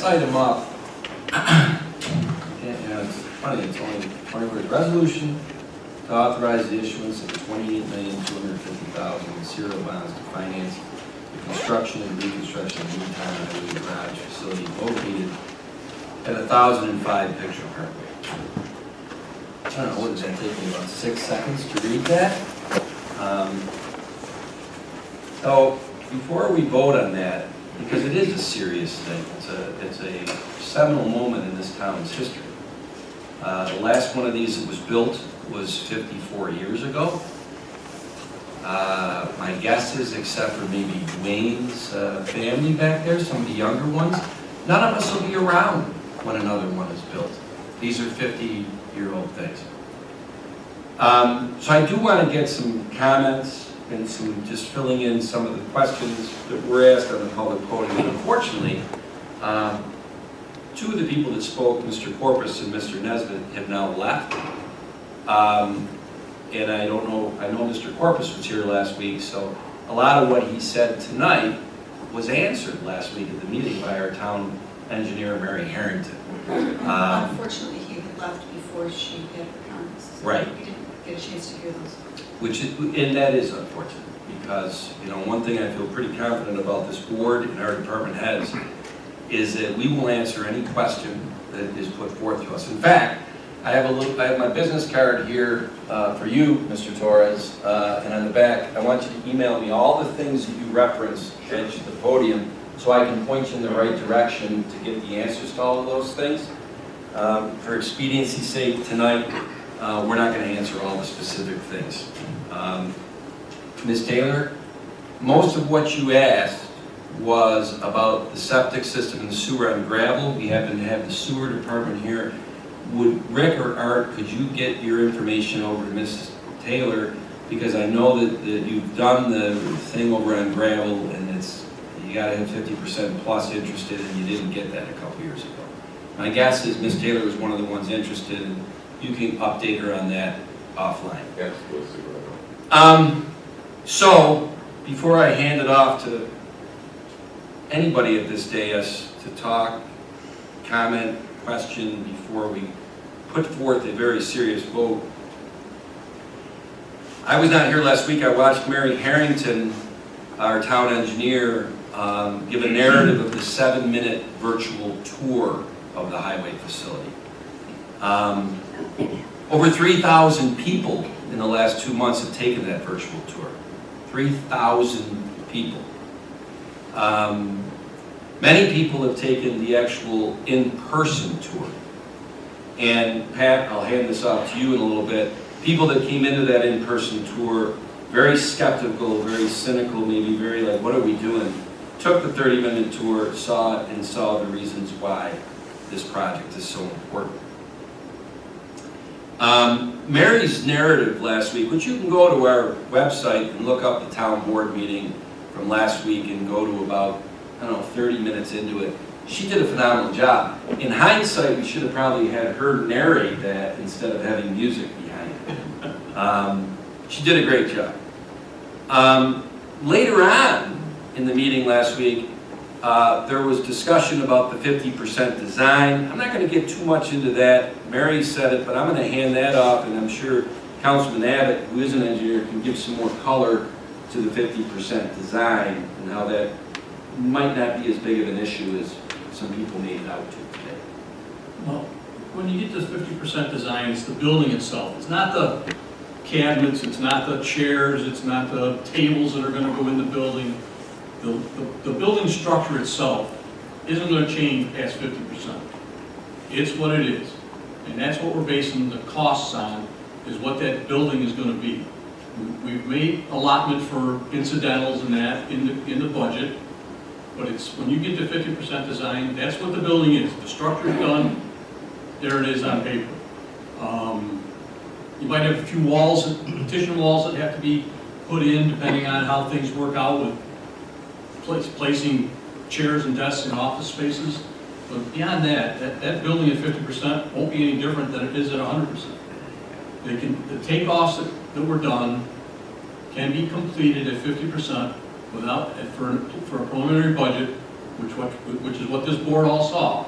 Item up, it's funny, it's only 20 words. Resolution to authorize the issuance of $28,250,000 in serial bonds to finance the construction and reconstruction of new town highway garage facility located at 1005 Picture Parkway. I don't know, what does that take me, about 6 seconds to read that? So before we vote on that, because it is a serious thing, it's a seminal moment in this town's history. The last one of these that was built was 54 years ago. My guess is, except for maybe Dwayne's family back there, some of the younger ones, none of us will be around when another one is built. These are 50-year-old things. So I do want to get some comments and some just filling in some of the questions that were asked on the public podium. And unfortunately, two of the people that spoke, Mr. Corpus and Mr. Nesbitt, have now left. And I don't know, I know Mr. Corpus was here last week, so a lot of what he said tonight was answered last week at the meeting by our town engineer, Mary Harrington. Unfortunately, he had left before she had her comments. So right. We didn't get a chance to hear those. And that is unfortunate, because, you know, one thing I feel pretty confident about this board and our department heads is that we will answer any question that is put forth to us. In fact, I have my business card here for you, Mr. Torres, and on the back, I want you to email me all the things that you reference at the podium so I can point you in the right direction to get the answers to all of those things. For expediency's sake, tonight, we're not going to answer all the specific things. Ms. Taylor, most of what you asked was about the septic system and the sewer on gravel. We happen to have the sewer department here. Would Rick or Art, could you get your information over to Ms. Taylor? Because I know that you've done the thing over on gravel, and you got to have 50% plus interested, and you didn't get that a couple years ago. My guess is Ms. Taylor was one of the ones interested, and you can update her on that offline. Yes, we'll see what So, before I hand it off to anybody at this dais to talk, comment, question, before we put forth a very serious vote, I was not here last week. I watched Mary Harrington, our town engineer, give a narrative of the 7-minute virtual tour of the highway facility. Over 3,000 people in the last 2 months have taken that virtual tour. 3,000 people. Many people have taken the actual in-person tour. And Pat, I'll hand this off to you in a little bit. People that came into that in-person tour, very skeptical, very cynical, maybe very like, what are we doing? Took the 30-minute tour, saw it, and saw the reasons why this project is so important. Mary's narrative last week, which you can go to our website and look up the town board meeting from last week and go to about, I don't know, 30 minutes into it. She did a phenomenal job. In hindsight, we should have probably had her narrate that instead of having music behind it. She did a great job. Later on in the meeting last week, there was discussion about the 50% design. I'm not going to get too much into that. Mary said it, but I'm going to hand that off, and I'm sure Councilman Abbott, who is an engineer, can give some more color to the 50% design and how that might not be as big of an issue as some people made it out to today. Well, when you get this 50% design, it's the building itself. It's not the cabinets, it's not the chairs, it's not the tables that are going to go in the building. The building structure itself isn't going to change past 50%. It's what it is. And that's what we're basing the costs on, is what that building is going to be. We've made allotment for incidentals and that in the budget, but it's when you get to 50% design, that's what the building is. The structure's done, there it is on paper. You might have a few walls, additional walls that have to be put in depending on how things work out with placing chairs and desks in office spaces. But beyond that, that building at 50% won't be any different than it is at 100%. The takeoffs that were done can be completed at 50% without, for a preliminary budget which is what this board all saw.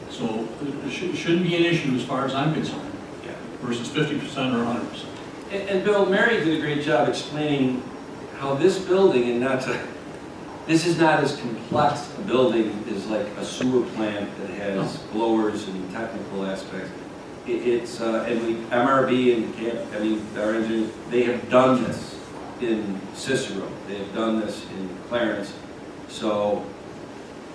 So it shouldn't be an issue as far as I'm concerned, Yeah. versus 50% or 100%. And Bill, Mary did a great job explaining how this building, and this is not as complex a building as like a sewer plant that has blowers and technical aspects. MRB and our engineers, they have done this in Cicero, they have done this in Clarence. So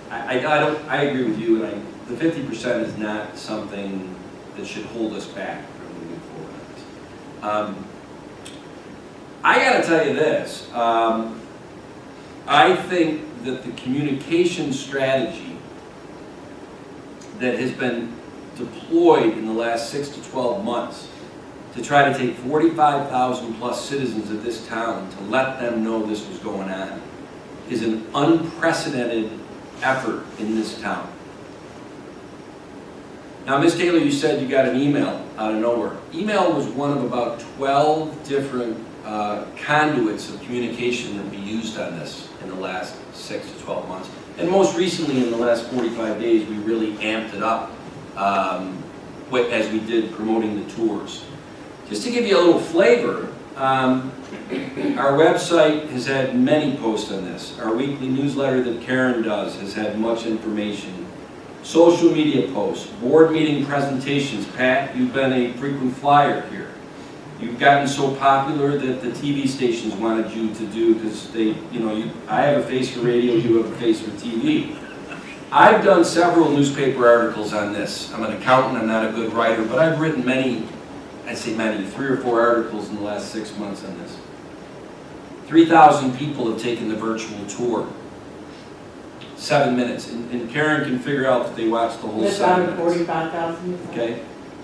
I agree with you, and the 50% is not something that should hold us back from moving forward on this. I got to tell you this. I think that the communication strategy that has been deployed in the last 6 to 12 months to try to take 45,000 plus citizens of this town to let them know this was going on is an unprecedented effort in this town. Now, Ms. Taylor, you said you got an email out of nowhere. Email was one of about 12 different conduits of communication that we used on this in the last 6 to 12 months. And most recently, in the last 45 days, we really amped it up as we did promoting the tours. Just to give you a little flavor, our website has had many posts on this. Our weekly newsletter that Karen does has had much information. Social media posts, board meeting presentations. Pat, you've been a frequent flyer here. You've gotten so popular that the TV stations wanted you to do, because I have a face for radio, you have a face for TV. I've done several newspaper articles on this. I'm an accountant, I'm not a good writer, but I've written many, I'd say many, 3 or 4 articles in the last 6 months on this. 3,000 people have taken the virtual tour. 7 minutes, and Karen can figure out that they watched the whole That's 7 out minutes. of 45,000. Okay,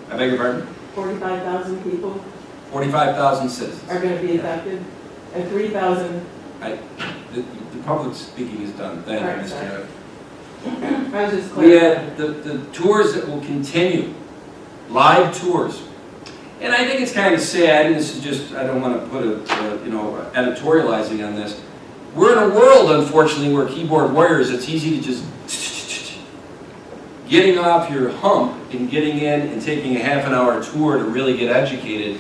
I beg your pardon? 45,000 people 45,000 citizens. are going to be affected, and 3,000, The public speaking is done. Thank you, Alright, Mr. sorry. Chair. I was just We clarifying. had the tours that will continue, live tours. And I think it's kind of sad, and this is just, I don't want to put editorializing on this. We're in a world, unfortunately, where keyboard warriors, it's easy to just getting off your hump and getting in and taking a half-an-hour tour to really get educated.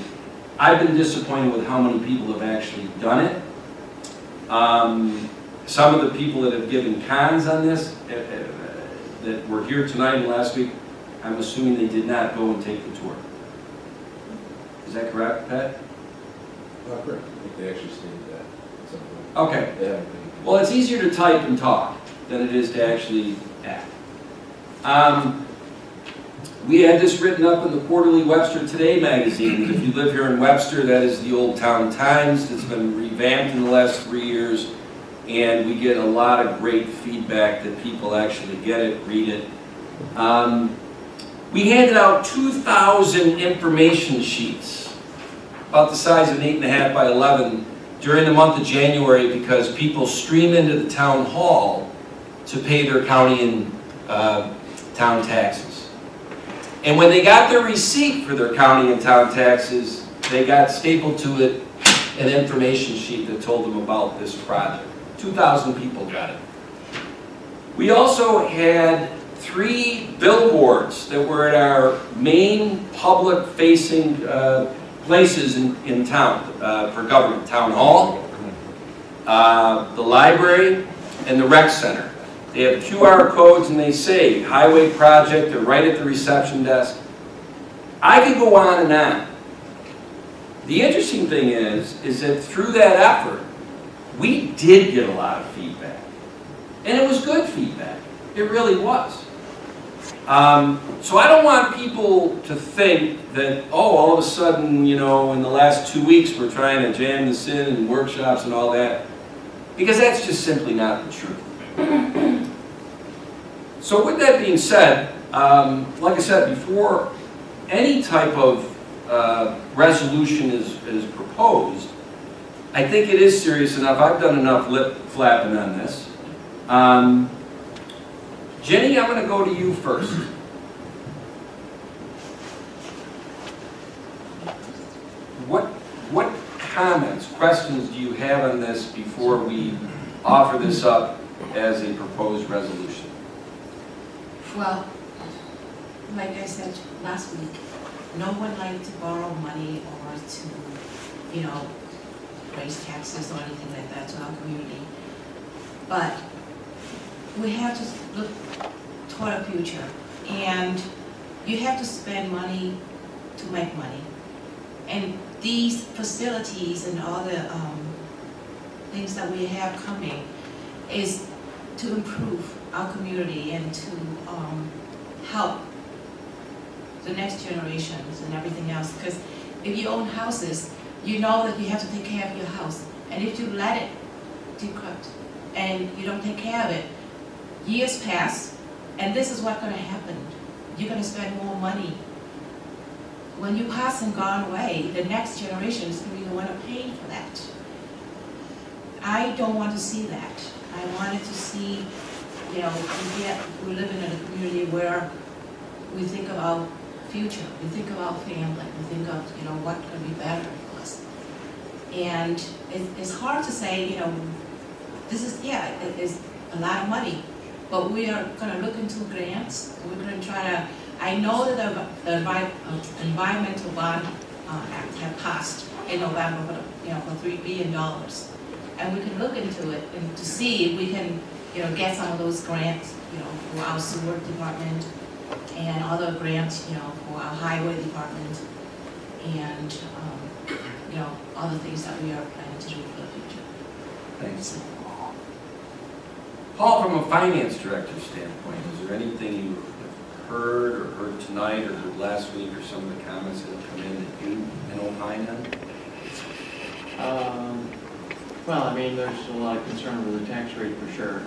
I've been disappointed with how many people have actually done it. Some of the people that have given cons on this, that were here tonight and last week, I'm assuming they did not go and take the tour. Is that correct, Pat? Not correct. I think they actually stated that at some point. Okay. They haven't been. Well, it's easier to type and talk than it is to actually act. We had this written up in the quarterly Webster Today magazine. If you live here in Webster, that is the Old Town Times. It's been revamped in the last 3 years, and we get a lot of great feedback that people actually get it, read it. We handed out 2,000 information sheets, about the size of an 8.5 by 11, during the month of January, because people stream into the town hall to pay their county and town taxes. And when they got their receipt for their county and town taxes, they got stapled to it an information sheet that told them about this project. 2,000 people got it. We also had 3 billboards that were at our main public-facing places in town for government. Town Hall, the library, and the rec center. They have QR codes and they say highway project. They're right at the reception desk. I could go on and on. The interesting thing is that through that effort, we did get a lot of feedback. And it was good feedback. It really was. So I don't want people to think that, oh, all of a sudden, in the last 2 weeks we're trying to jam this in and workshops and all that, because that's just simply not the truth. So with that being said, like I said before, any type of resolution is proposed, I think it is serious enough. I've done enough lip flapping on this. Jenny, I'm going to go to you first. What comments, questions do you have on this before we offer this up as a proposed resolution? Well, like I said last week, no one likes to borrow money or to, raise taxes or anything like that to our community. But we have to look toward the future, and you have to spend money to make money. And these facilities and all the things that we have coming is to improve our community and to help the next generations and everything else. Because if you own houses, you know that you have to take care of your house. And if you let it decrepit and you don't take care of it, years pass, and this is what's going to happen. You're going to spend more money. When you pass and gone away, the next generation is going to be the one to pay for that. I don't want to see that. I wanted to see, we live in a community where we think about future, we think about family, we think of, what's going to be better for us. And it's hard to say, this is, it is a lot of money, but we are going to look into grants. We're going to try to, I know that the Environmental Bond Act have passed in November, for $3 billion. And we can look into it and to see if we can, get some of those grants, for our sewer department and other grants, for our highway department and, other things that we are planning to do for the future. Thanks. Paul, from a finance director standpoint, is there anything you have heard or heard tonight or heard last week or some of the comments that have come in that you can opine on? Well, I mean, there's a lot of concern over the tax rate for sure.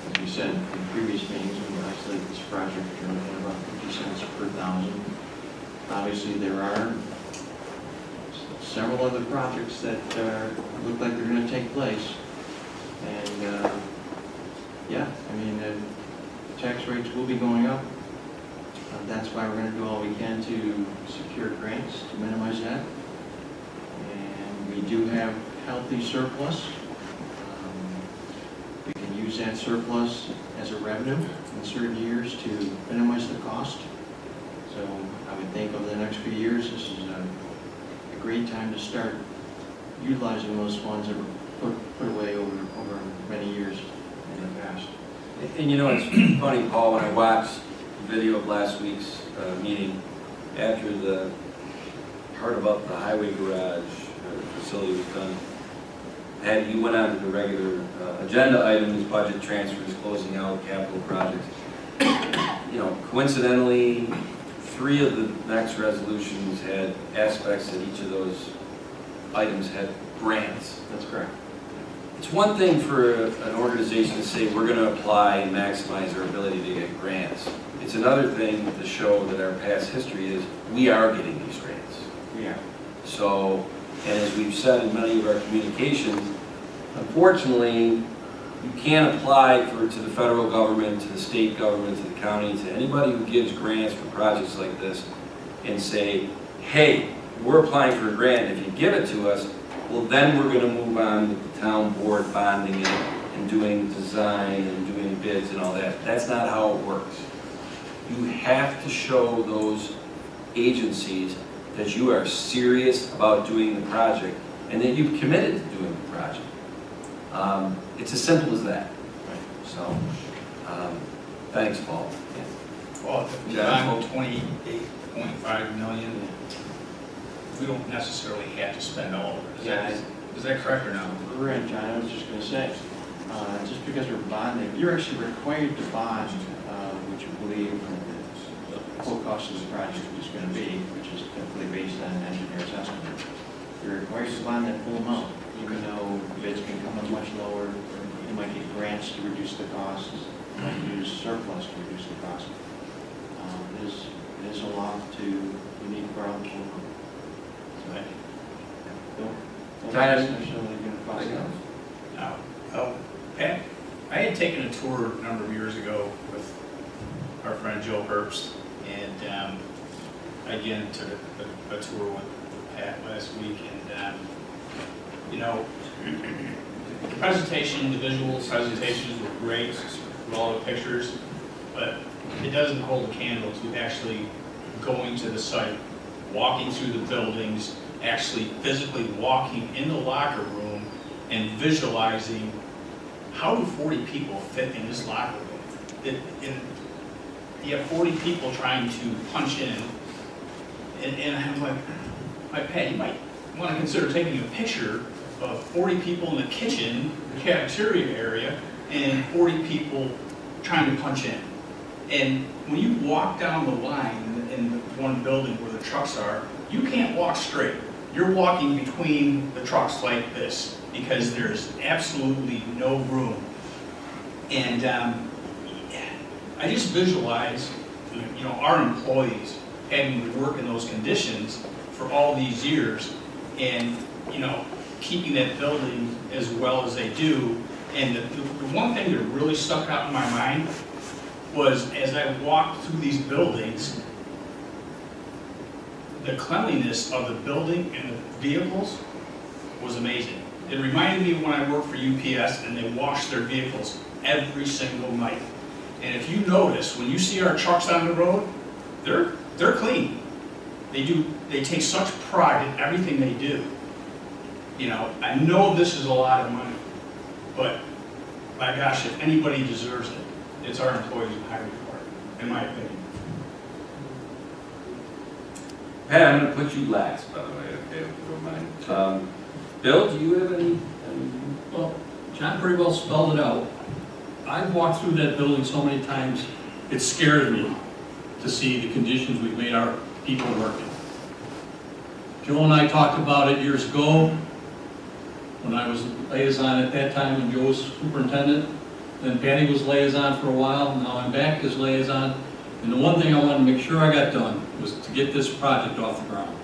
As we said in previous meetings, we isolated this project, you're looking at about 50 cents per thousand. Obviously, there are several other projects that look like they're going to take place. And the tax rates will be going up. That's why we're going to do all we can to secure grants to minimize that. And we do have healthy surplus. We can use that surplus as a revenue in certain years to minimize the cost. So I would think over the next few years, this is a great time to start utilizing those funds that were put away over many years in the past. And it's funny, Paul, when I watched the video of last week's meeting, after the part about the highway garage facility was done, you went on to the regular agenda items, budget transfers, closing out capital projects. Coincidentally, 3 of the next resolutions had aspects that each of those items had grants. That's correct. It's one thing for an organization to say we're going to apply and maximize our ability to get grants. It's another thing to show that our past history is we are getting these grants. Yeah. So, and as we've said in many of our communications, unfortunately, you can't apply to the federal government, to the state government, to the county, to anybody who gives grants for projects like this and say, hey, we're applying for a grant. If you give it to us, well, then we're going to move on with the town board bonding it and doing design and doing bids and all that. That's not how it works. You have to show those agencies that you are serious about doing the project and that you've committed to doing the project. It's as simple as that. So, thanks, Paul. Well, if we're on 28.5 million, we don't necessarily have to spend all of it. Is that correct or no? Right, John, I was just going to say, just because we're bonding, you're actually required to bond what you believe the full cost of the project is going to be, which is typically based on an engineer's estimate. You're required to bond that full amount, even though bids can come in much lower. You might get grants to reduce the costs. You might use surplus to reduce the cost. It is a lot you need to borrow the full amount. Don't necessarily going to cost that. Now, Pat, I had taken a tour a number of years ago with our friend Joe Herbst, and I again took a tour with Pat last week, and the presentation, the visual presentations were great with all the pictures, but it doesn't hold a candle to actually going to the site, walking through the buildings, actually physically walking in the locker room and visualizing how do 40 people fit in this locker room. You have 40 people trying to punch in, and I'm like, Pat, you might want to consider taking a picture of 40 people in the kitchen, the cafeteria area, and 40 people trying to punch in. And when you walk down the line in one building where the trucks are, you can't walk straight. You're walking between the trucks like this because there's absolutely no room. And I just visualize, you know, our employees having to work in those conditions for all these years and, you know, keeping that building as well as they do. And the one thing that really stuck out in my mind was as I walked through these buildings, the cleanliness of the building and the vehicles was amazing. It reminded me of when I worked for UPS and they washed their vehicles every single night. And if you notice, when you see our trucks on the road, they're clean. They take such pride in everything they do. You know, I know this is a lot of money, but my gosh, if anybody deserves it, it's our employees in highway department, in my opinion. Pat, I'm gonna put you last, by the way, okay, if you don't mind. Bill, do you have any? Well, John pretty well spelled it out. I've walked through that building so many times, it scared me to see the conditions we've made our people work in. Joe and I talked about it years ago, when I was liaison at that time, and Joe was superintendent. Then Patty was liaison for a while, now I'm back as liaison. And the one thing I wanted to make sure I got done was to get this project off the ground.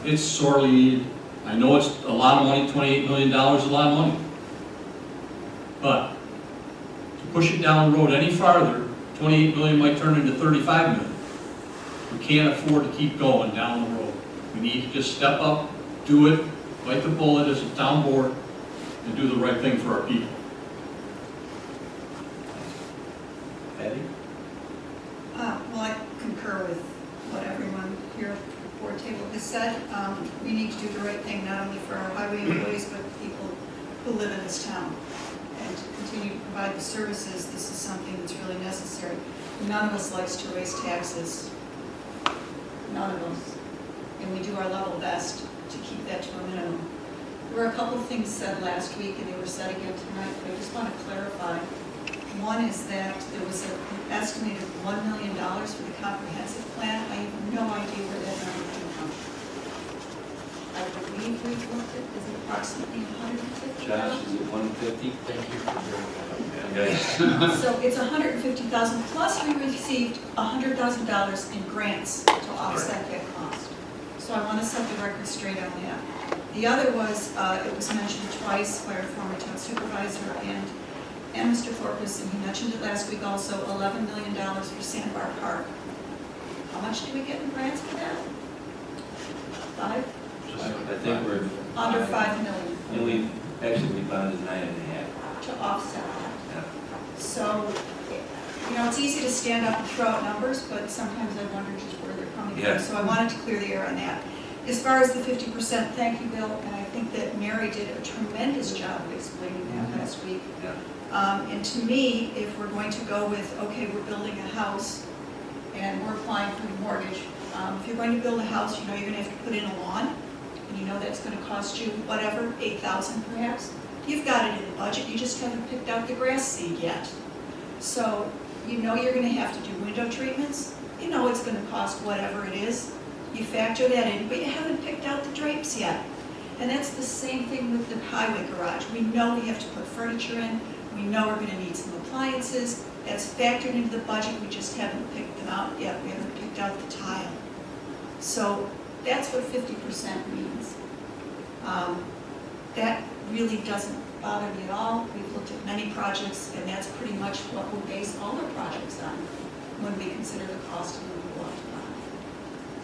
It's sorely needed. I know it's a lot of money, $28 million is a lot of money. But to push it down the road any farther, 28 million might turn into 35 million. We can't afford to keep going down the road. We need to just step up, do it, bite the bullet as a town board, and do the right thing for our people. Patty? Well, I concur with what everyone here at the board table has said. We need to do the right thing, not only for our highway employees, but people who live in this town. And to continue to provide the services, this is something that's really necessary. None of us likes to raise taxes. None of us. And we do our level best to keep that to a minimum. There were a couple of things said last week, and they were said again tonight, but I just want to clarify. One is that there was an estimated $1 million for the comprehensive plan. I have no idea where that number came from. I believe we've looked at, is it approximately 150? Josh, is it 150? Thank you for your Okay. So it's 150,000, plus we received $100,000 in grants to offset that cost. So I want to set the record straight on that. The other was, it was mentioned twice by our former town supervisor and Mr. Forpus, and he mentioned it last week also, $11 million for Sandbar Park. How much do we get in grants for that? 5? I think we're. Under 5 million And we bonded 9.5. to offset that. Yeah. So, you know, it's easy to stand up and throw out numbers, but sometimes I wonder just where they're coming Yeah. from. So I wanted to clear the air on that. As far as the 50%, thank you, Bill, and I think that Mary did a tremendous job of explaining that last week. Yeah. And to me, if we're going to go with, okay, we're building a house and we're applying for the mortgage, if you're going to build a house, you know you're going to have to put in a lawn, and you know that's going to cost you whatever, $8,000 perhaps. You've got it in the budget, you just haven't picked out the grass seed yet. So you know you're going to have to do window treatments, you know it's going to cost whatever it is. You factor that in, but you haven't picked out the drapes yet. And that's the same thing with the highway garage. We know we have to put furniture in, we know we're going to need some appliances. That's factored into the budget, we just haven't picked them out yet. We haven't picked out the tile. So that's what 50% means. That really doesn't bother me at all. We've looked at many projects, and that's pretty much what we'll base all our projects on when we consider the cost of the water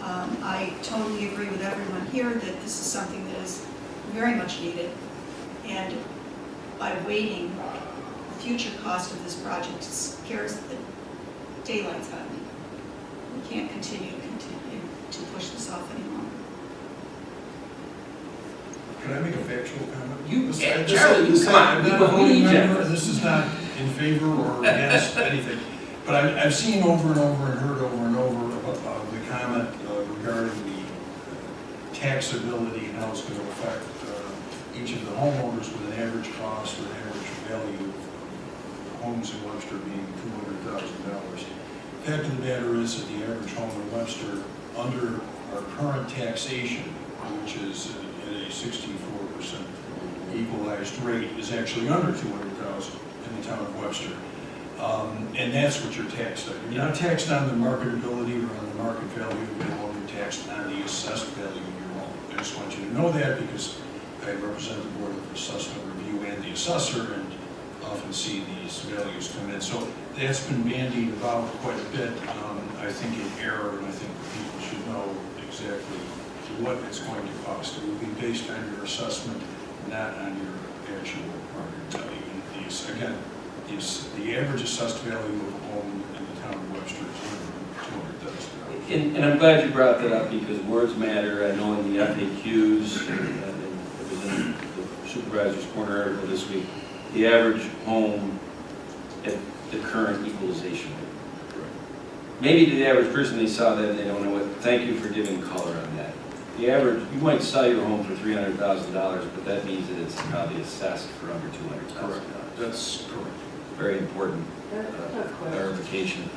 bond. I totally agree with everyone here that this is something that is very much needed. And by waiting, the future cost of this project scares the daylights out of me. We can't continue to push this off any longer. Can I make a factual comment? Yeah, Charlie, you come on, I'm not a voting member, this is not in favor or against anything. But I've seen over and over and heard over and over about the comment regarding the taxability and how it's going to affect each of the homeowners with an average cost or an average value of homes in Webster being $200,000. Fact of the matter is that the average home in Webster, under our current taxation, which is at a 64% equalized rate, is actually under $200,000 in the town of Webster. And that's what you're taxed on. You're not taxed on the marketability or on the market value of your home, you're taxed on the assessed value of your home. I just want you to know that because I represent the Board of Assessment Review and the assessor and often see these values come in. So that's been bandied about quite a bit, I think in error, and I think people should know exactly what it's going to cost. It will be based on your assessment, not on your actual market value. And these, again, the average assessed value of a home in the town of Webster is $200,000. And I'm glad you brought that up because words matter. I know in the FAQs, it was in the Supervisor's Corner article this week, the average home at the current equalization rate. Maybe to the average person, they saw that and they don't know what. Thank you for giving color on that. The average, you might sell your home for $300,000, but that means that it's probably assessed for under $200,000. That's correct. Very important Question. clarification.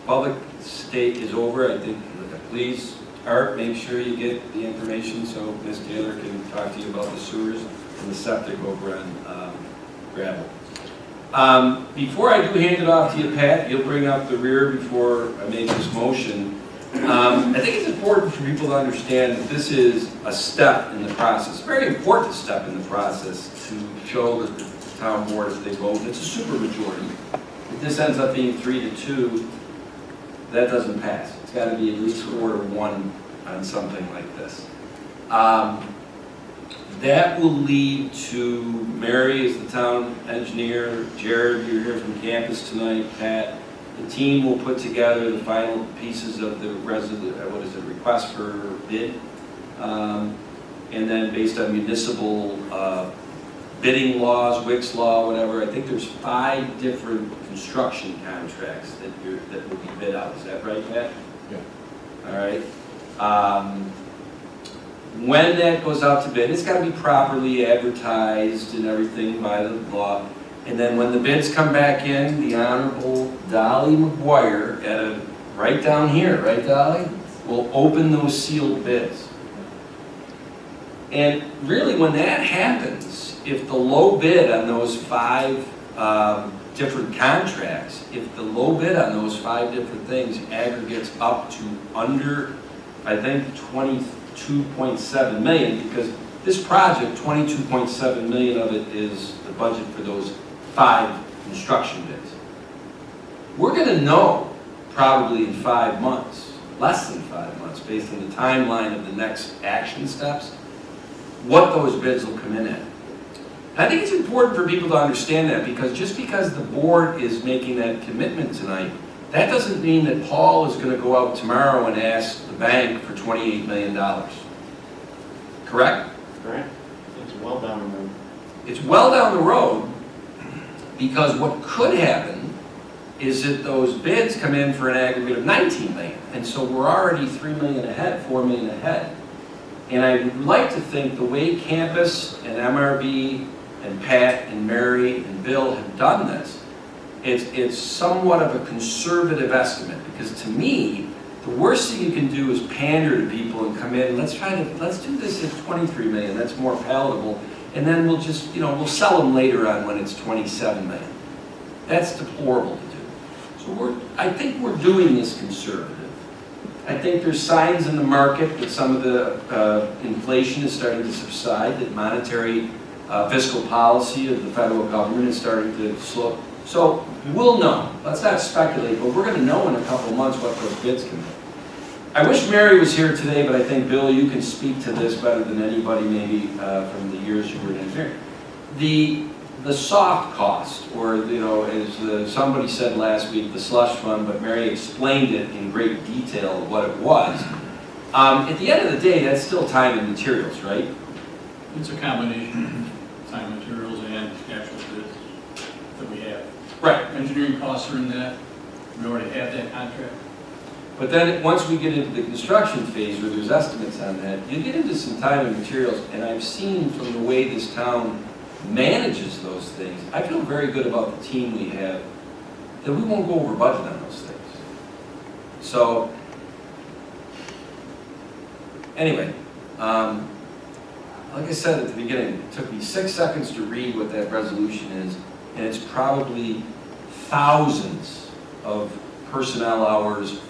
Public state is over. I think, please, Art, make sure you get the information so Ms. Taylor can talk to you about the sewers and the septic over on Gravel. Before I do hand it off to you, Pat, you'll bring up the rear before I make this motion. I think it's important for people to understand that this is a step in the process, a very important step in the process to show that the town board, if they vote, it's a super majority. If this ends up being 3-2, that doesn't pass. It's got to be at least 4-1 on something like this. That will lead to Mary as the town engineer, Jared, you're here from campus tonight, Pat. The team will put together the final pieces of the request for bid. And then based on municipal bidding laws, Wicks law, whatever, I think there's 5 different construction contracts that will be bid out. Is that right, Pat? Yeah. All right. When that goes out to bid, it's got to be properly advertised and everything by the law. And then when the bids come back in, the Honorable Dolly McGuire, right down here, right, Dolly, will open those sealed bids. And really, when that happens, if the low bid on those 5 different contracts, if the low bid on those 5 different things aggregates up to under, I think, 22.7 million, because this project, 22.7 million of it is the budget for those 5 construction bids. We're going to know probably in 5 months, less than 5 months, based on the timeline of the next action steps, what those bids will come in at. And I think it's important for people to understand that because just because the board is making that commitment tonight, that doesn't mean that Paul is going to go out tomorrow and ask the bank for $28 million. Correct? Correct. It's well down the road. It's well down the road because what could happen is that those bids come in for an aggregate of 19 million. And so we're already 3 million ahead, 4 million ahead. And I would like to think the way Campus and MRB and Pat and Mary and Bill have done this, it's somewhat of a conservative estimate because to me, the worst thing you can do is pander to people and come in, let's do this at 23 million, that's more palatable, and then we'll just, we'll sell them later on when it's 27 million. That's deplorable to do. So I think we're doing this conservative. I think there's signs in the market that some of the inflation is starting to subside, that monetary fiscal policy of the federal government is starting to slow. So we'll know. Let's not speculate, but we're going to know in a couple of months what those bids can be. I wish Mary was here today, but I think, Bill, you can speak to this better than anybody maybe from the years you were in engineering. the soft cost, or, you know, as somebody said last week, the slush fund, but Mary explained it in great detail of what it was. At the end of the day, that's still time and materials, right? It's a combination of time, materials, and actual bids that we have. Right. Engineering costs are in that, we already have that contract. But then, once we get into the construction phase, where there's estimates on that, you get into some time and materials, and I've seen from the way this town manages those things, I feel very good about the team we have, that we won't go over budget on those things. So, anyway, like I said at the beginning, it took me 6 seconds to read what that resolution is, and it's probably thousands of personnel hours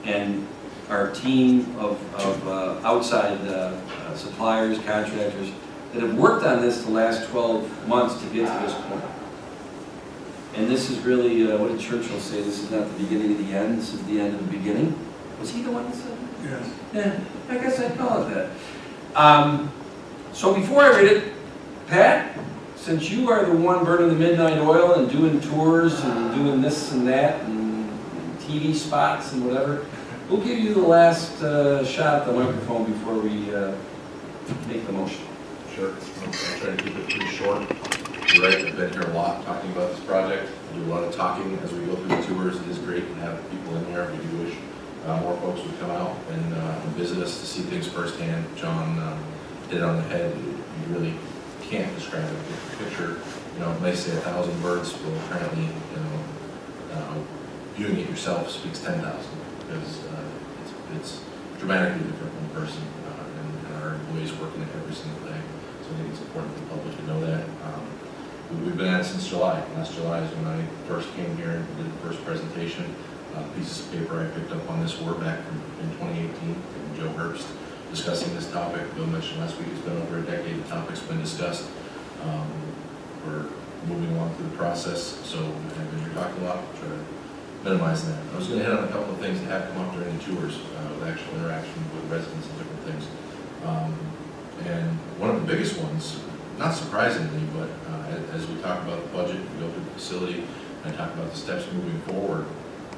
and our team of outside suppliers, contractors, that have worked on this the last 12 months to get to this point. And this is really, what did Churchill say, this is not the beginning of the end, this is the end of the beginning? Was he the one that said that? Yes. Yeah, I guess I'd call it that. So before I read it, Pat, since you are the one burning the midnight oil and doing tours and doing this and that and TV spots and whatever, we'll give you the last shot at the microphone before we make the motion. Sure. I'll try to keep it pretty short. You're right, I've been here a lot talking about this project. I do a lot of talking as we go through the tours. It is great to have people in there. We do wish more folks would come out and visit us to see things firsthand. John hit it on the head. You really can't describe it. The picture, you know, it may say 1,000 words, but apparently, you know, viewing it yourself speaks 10,000 because it's dramatically different in person, and our employees working it every single day. So I think it's important for the public to know that. We've been at it since July. Last July is when I first came here and did the first presentation. Pieces of paper I picked up on this were back in 2018 from Joe Herbst discussing this topic. Bill mentioned last week it's been over a decade the topic's been discussed. We're moving along through the process, so I've been here talking a lot, try to minimize that. I was going to hit on a couple of things that have come up during the tours with actual interaction with residents and different things. And one of the biggest ones, not surprisingly, but as we talk about the budget, we go through the facility, and I talk about the steps moving forward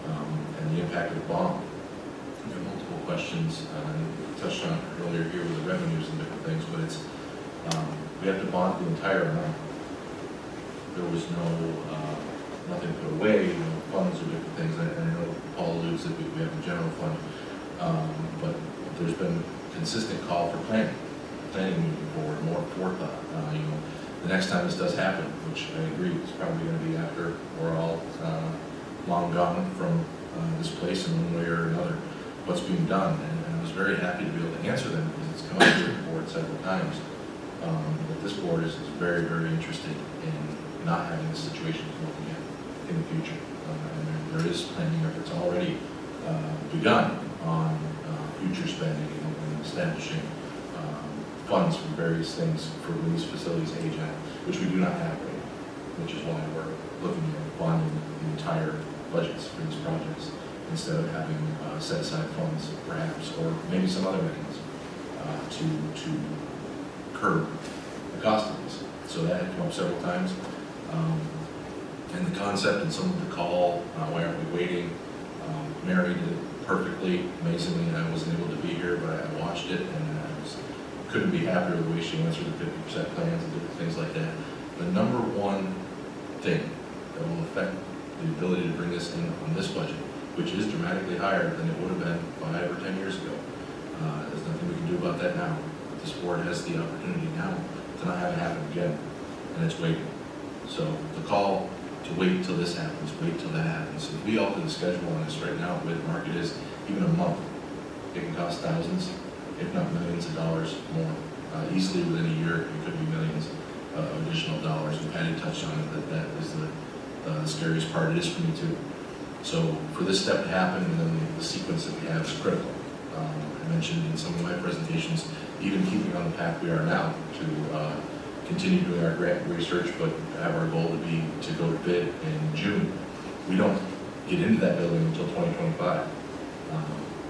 and the impact of the bond. There are multiple questions, we touched on earlier here with the revenues and different things, but it's, we have to bond the entire amount. There was nothing put away, no funds or different things, and I know Paul alludes that we have a general fund, but there's been consistent call for planning moving forward, more forethought. You know, the next time this does happen, which I agree is probably going to be after we're all long gone from this place in one way or another, what's being done. And I was very happy to be able to answer them because it's come up here at the board several times. That this board is very, very interested in not having this situation come up again in the future. And there is planning efforts already begun on future spending and establishing funds for various things for when these facilities age out, which we do not have right now, which is why we're looking at bonding the entire budgets for these projects instead of having set aside funds perhaps, or maybe some other mechanism to curb the cost of these. So that had come up several times. And the concept and some of the call, why aren't we waiting? Mary did it perfectly, amazingly. I wasn't able to be here, but I watched it and couldn't be happier with the way she answered the 50% plans and different things like that. The number one thing that will affect the ability to bring this in on this budget, which is dramatically higher than it would have been 5 or 10 years ago. There's nothing we can do about that now. But this board has the opportunity now to not have it happen again, and it's waiting. So the call to wait until this happens, wait till that happens. If we alter the schedule on this right now, the way the market is, even a month, it can cost thousands, if not millions of dollars more. Easily within a year, it could be millions of additional dollars. And Patty touched on it, that is the scariest part. It is for me too. So for this step to happen, and then the sequence that we have is critical. I mentioned in some of my presentations, even keeping on the path we are now to continue doing our grant research, but have our goal to be to go to bid in June. We don't get into that building until 2025.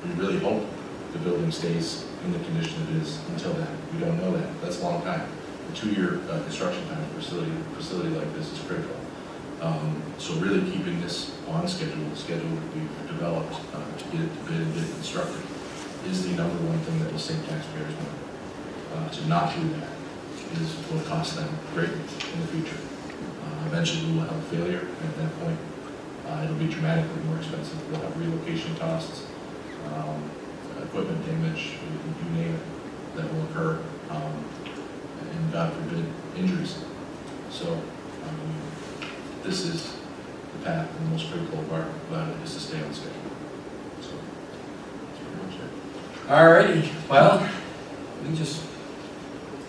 We really hope the building stays in the condition it is until then. We don't know that. That's a long time. the 2-year construction time for a facility like this is critical. So really keeping this on schedule, the schedule that we've developed to get it to bid and get it constructed is the number one thing that will save taxpayers money. To not do that will cost them greatly in the future. Eventually we will have a failure, and at that point it'll be dramatically more expensive. We'll have relocation costs, equipment damage, you name it, that will occur, and God forbid, injuries. So this is the path, and the most critical part about it is to stay on schedule. So that's pretty much it. All righty, well, we just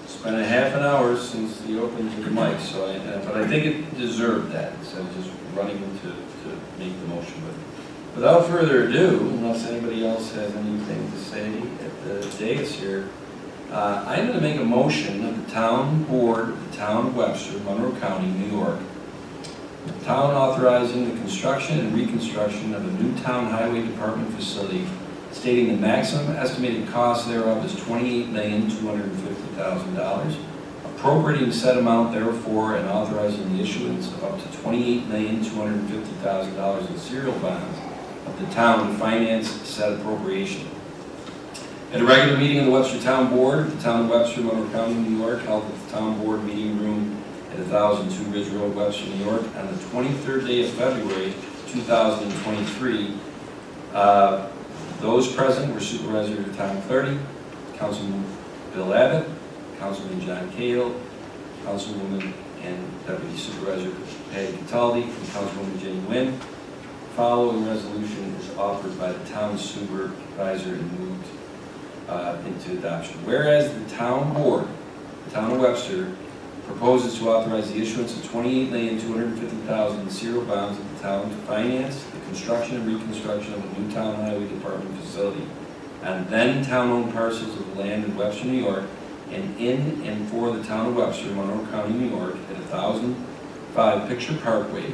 spent a half an hour since the opening to the mic, so but I think it deserved that, instead of just running to make the motion. But without further ado, unless anybody else has anything to say at the dais here, I'm going to make a motion of the town board of the town of Webster, Monroe County, New York, the town authorizing the construction and reconstruction of a new town highway department facility, stating the maximum estimated cost thereof is $28,250,000, appropriating said amount therefore and authorizing the issuance of up to $28,250,000 in serial bonds of the town to finance said appropriation. At a regular meeting of the Webster Town Board, the town of Webster, Monroe County, New York, held at the town board meeting room at 1002 Ridge Road, Webster, New York, on the 23rd day of February, 2023. Those present were Supervisor Tom Clardy, Councilman Bill Abbott, Councilman John Cahill, Councilwoman and Deputy Supervisor Patty Cataldi, and Councilwoman Jenny Nguyen. Following resolution is offered by the town supervisor and moved into adoption. Whereas the town board, the town of Webster, proposes to authorize the issuance of $28,250,000 in serial bonds of the town to finance the construction and reconstruction of a new town highway department facility on then town-owned parcels of land in Webster, New York, and in and for the town of Webster, Monroe County, New York, at 1005 Picture Parkway,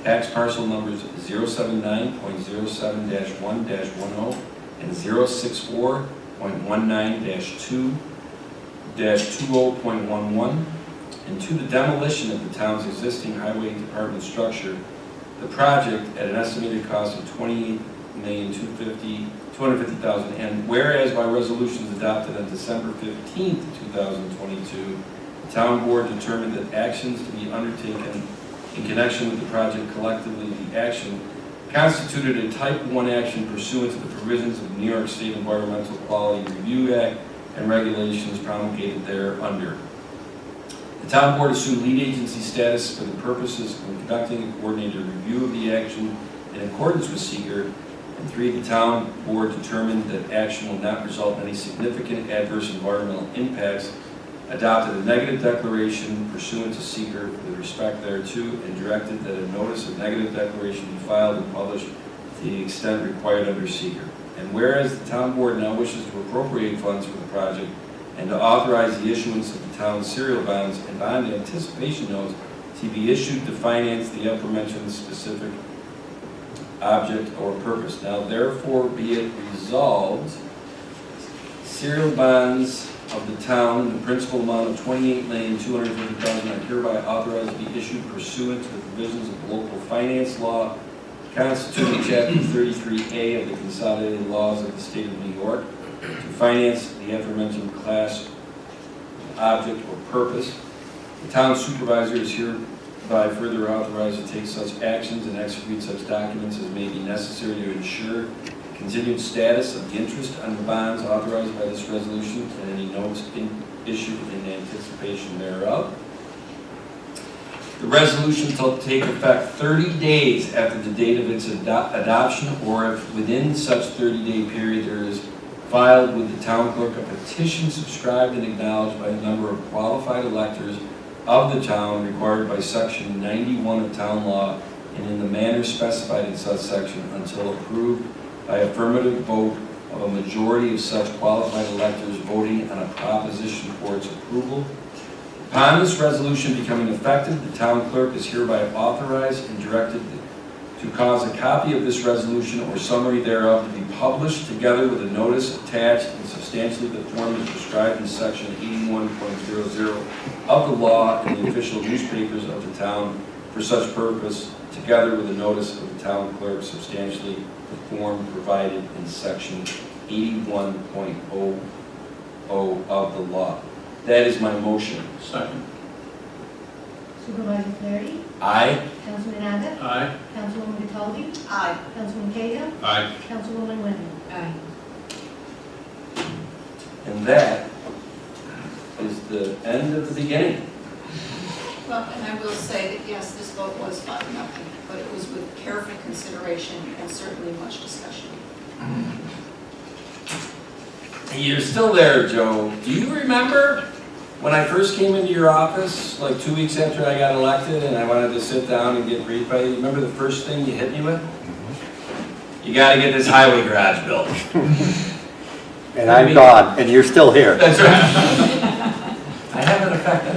tax parcel numbers 079.07-1-10 and 064.19-2-20.11, and to the demolition of the town's existing highway department structure, the project at an estimated cost of $28,250,000, and whereas by resolutions adopted on December 15th, 2022, the town board determined that actions to be undertaken in connection with the project collectively, the action constituted a Type 1 action pursuant to the provisions of the New York State Environmental Quality Review Act and regulations promulgated thereunder. The town board assumed lead agency status for the purposes of conducting a coordinated review of the action in accordance with SEQR. And 3, the town board determined that action will not result in any significant adverse environmental impacts, adopted a negative declaration pursuant to SEQR with respect thereto, and directed that a notice of negative declaration be filed and published to the extent required under SEQR. And whereas the town board now wishes to appropriate funds for the project and to authorize the issuance of the town's serial bonds and bond anticipation notes to be issued to finance the aforementioned specific object or purpose. Now therefore be it resolved, serial bonds of the town in the principal amount of $28,250,000 are hereby authorized to be issued pursuant to the provisions of local finance law constituting Chapter 33A of the Consolidated Laws of the State of New York to finance the aforementioned class object or purpose. The town supervisor is hereby further authorized to take such actions and execute such documents as may be necessary to ensure the continued status of the interest on the bonds authorized by this resolution and any notes issued in anticipation thereof. The resolution shall take effect 30 days after the date of its adoption, or if within such 30-day period there is filed with the town clerk a petition subscribed and acknowledged by a number of qualified electors of the town required by section 91 of town law and in the manner specified in such section until approved by affirmative vote of a majority of such qualified electors voting on a proposition for its approval. Upon this resolution becoming effective, the town clerk is hereby authorized and directed to cause a copy of this resolution or summary thereof to be published together with a notice attached in substantially the form as prescribed in section 81.00 of the law in the official newspapers of the town for such purpose, together with a notice of the town clerk substantially the form provided in section 81.00 of the law. That is my motion. Second. Supervisor Flaherty, Aye? Councilman Abbott, Aye. Councilwoman Cataldi, Aye. Councilman Cahill, Aye. Councilwoman Wynn. Aye. And that is the end of the beginning. Well, and I will say that, yes, this vote was 5-0, but it was with careful consideration and certainly much discussion. You're still there, Joe. Do you remember when I first came into your office, like 2 weeks after I got elected, and I wanted to sit down and get briefed by you? Remember the first thing you hit me with? You gotta get this highway garage built. And I'm gone, and you're still here. That's right. I have an effect on